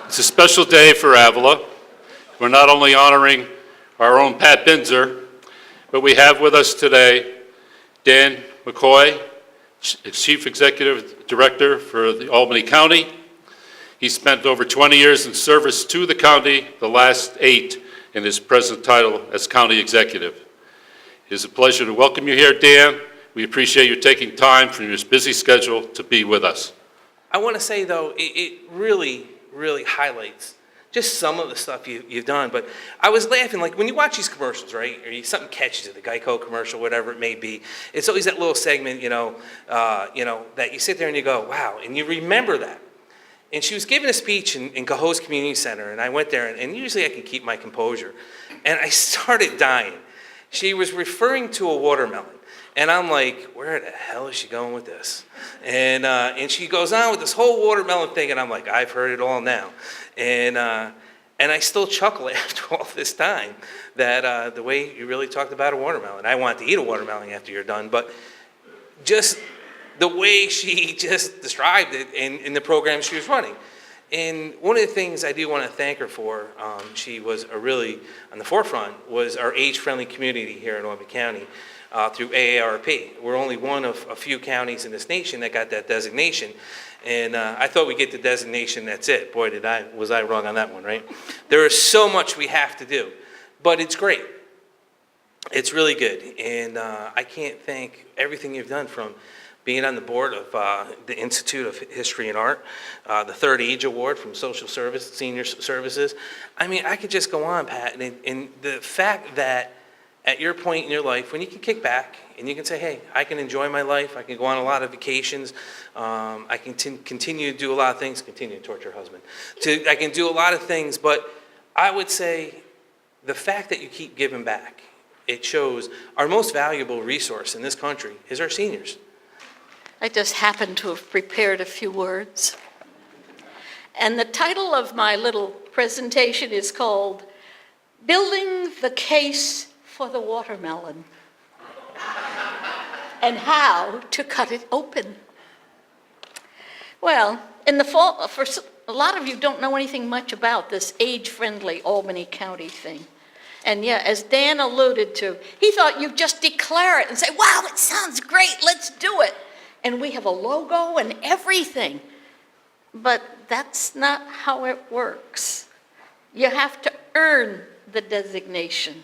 It's a special day for Avila. We're not only honoring our own Pat Binzer, but we have with us today Dan McCoy, Chief Executive Director for the Albany County. He spent over 20 years in service to the county, the last 8 in his present title as County Executive. It is a pleasure to welcome you here, Dan. We appreciate you taking time from your busy schedule to be with us. I want to say, though, it really highlights just some of the stuff you've done. But I was laughing, like when you watch these commercials, right? Or something catches you, the Geico commercial, whatever it may be. It's always that little segment, that you sit there and you go, wow, and you remember that. And she was giving a speech in Cohoes Community Center, and I went there, and usually I can keep my composure. And I started dying. She was referring to a watermelon. And I'm like, where the hell is she going with this? And she goes on with this whole watermelon thing, and I'm like, I've heard it all now. And I still chuckle after all this time that the way you really talked about a watermelon. I want to eat a watermelon after you're done, but just the way she just described it in the program she was running. And one of the things I do want to thank her for, she was really on the forefront, was our Age Friendly community here in Albany County. Through AARP. We're only one of a few counties in this nation that got that designation. And I thought we'd get the designation, that's it. Boy, was I wrong on that one, right? There is so much we have to do. But it's great. It's really good. And I can't thank everything you've done, from being on the board of the Institute of History and Art, the Third Age Award from Social Service, Senior Services. I mean, I could just go on, Pat. And the fact that at your point in your life, when you can kick back and you can say, hey, I can enjoy my life, I can go on a lot of vacations, I can continue to do a lot of things, continue to torture your husband, I can do a lot of things, but I would say the fact that you keep giving back, it shows our most valuable resource in this country is our seniors. I just happened to have prepared a few words. And the title of my little presentation is called Building the Case for the Watermelon and How to Cut It Open. Well, in the fall, for a lot of you don't know anything much about this age-friendly Albany County thing. And yeah, as Dan alluded to, he thought you'd just declare it and say, wow, it sounds great, let's do it. And we have a logo and everything. But that's not how it works. You have to earn the designation.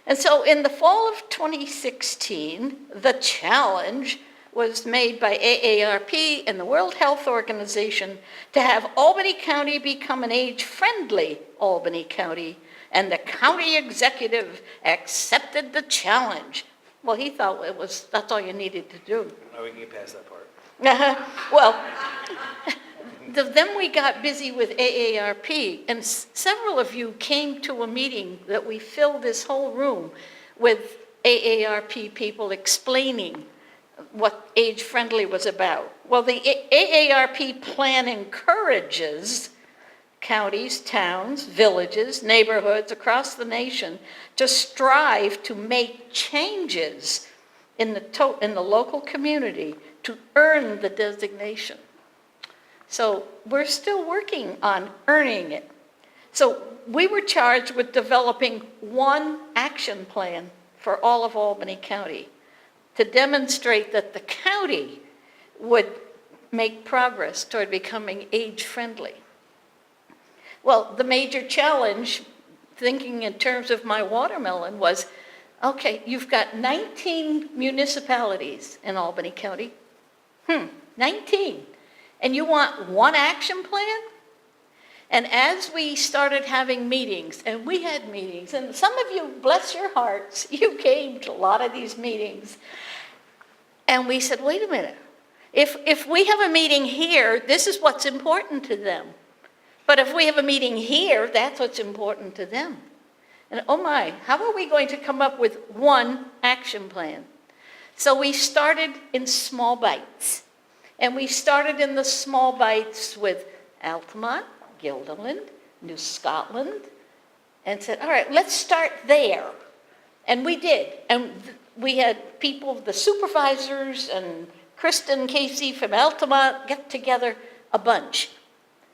And so in the fall of 2016, the challenge was made by AARP and the World Health Organization to have Albany County become an age-friendly Albany County, and the county executive accepted the challenge. Well, he thought that's all you needed to do. Oh, we can get past that part. Well, then we got busy with AARP, and several of you came to a meeting that we filled this whole room with AARP people explaining what Age Friendly was about. Well, the AARP plan encourages counties, towns, villages, neighborhoods across the nation to strive to make changes in the local community to earn the designation. So we're still working on earning it. So we were charged with developing one action plan for all of Albany County to demonstrate that the county would make progress toward becoming age-friendly. Well, the major challenge, thinking in terms of my watermelon, was, okay, you've got 19 municipalities in Albany County. 19. And you want one action plan? And as we started having meetings, and we had meetings, and some of you, bless your hearts, you came to a lot of these meetings, and we said, wait a minute, if we have a meeting here, this is what's important to them. But if we have a meeting here, that's what's important to them. And oh my, how are we going to come up with one action plan? So we started in small bites. And we started in the small bites with Altamont, Guilderland, New Scotland, and said, all right, let's start there. And we did. And we had people, the supervisors and Kristen Casey from Altamont get together a bunch.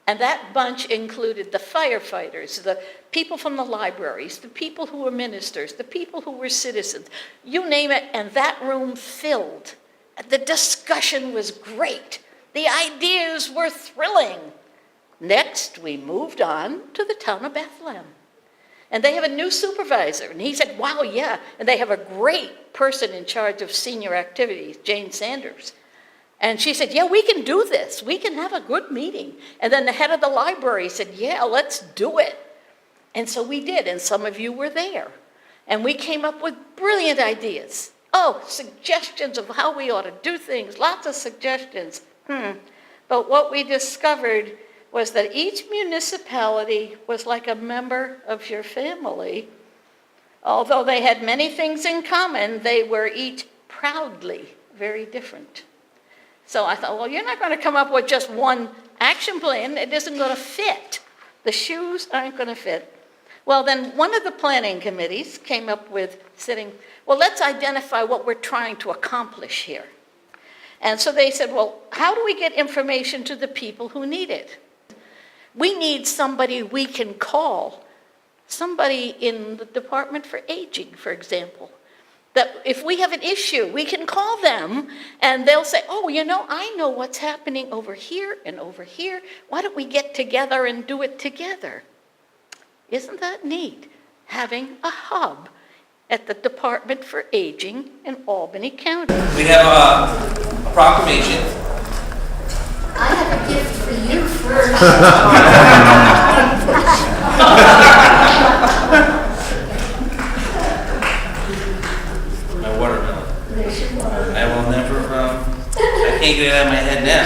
And that bunch included the firefighters, the people from the libraries, the people who were ministers, the people who were citizens, you name it, and that room filled. The discussion was great. The ideas were thrilling. Next, we moved on to the town of Bethlehem. And they have a new supervisor. And he said, wow, yeah. And they have a great person in charge of senior activities, Jane Sanders. And she said, yeah, we can do this. We can have a good meeting. And then the head of the library said, yeah, let's do it. And so we did. And some of you were there. And we came up with brilliant ideas. Oh, suggestions of how we ought to do things. Lots of suggestions. But what we discovered was that each municipality was like a member of your family. Although they had many things in common, they were each proudly very different. So I thought, well, you're not going to come up with just one action plan. It isn't going to fit. The shoes aren't going to fit. Well, then one of the planning committees came up with well, let's identify what we're trying to accomplish here. And so they said, well, how do we get information to the people who need it? We need somebody we can call, somebody in the Department for Aging, for example, that if we have an issue, we can call them and they'll say, oh, you know, I know what's happening over here and over here. Why don't we get together and do it together? Isn't that neat, having a hub at the Department for Aging in Albany County? We have a proclamation. I have a gift for you first. My watermelon. I will never, I can't get it out of my head now.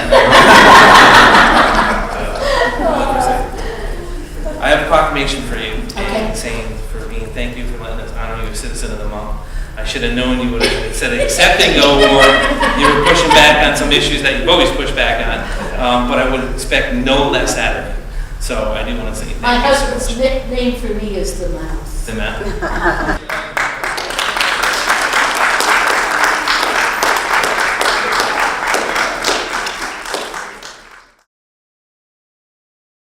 I have a proclamation for you, and saying thank you for letting us honor you as citizen of the month. I should have known you would have said accepting go, or you were pushing back on some issues that you've always pushed back on, but I would expect no less out of you. So I do want to say thank you. My husband's nickname for me is the Mouse. The Mouse.